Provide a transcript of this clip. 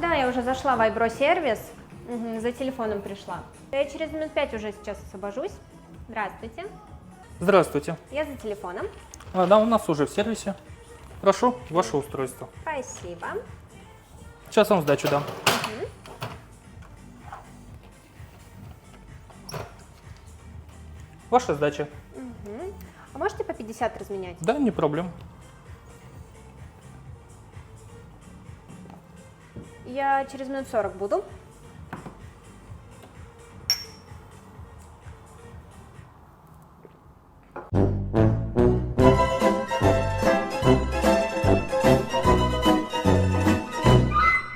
Да, я уже зашла в Айбро сервис, за телефоном пришла. Я через минут 5 уже сейчас освобожусь. Здравствуйте, Здравствуйте. я за телефоном. Да, у нас уже в сервисе. Прошу, ваше устройство. Спасибо. Сейчас вам сдачу дам. Ваша сдача. А можете по 50 разменять? Да, не проблем. Я через минут 40 буду.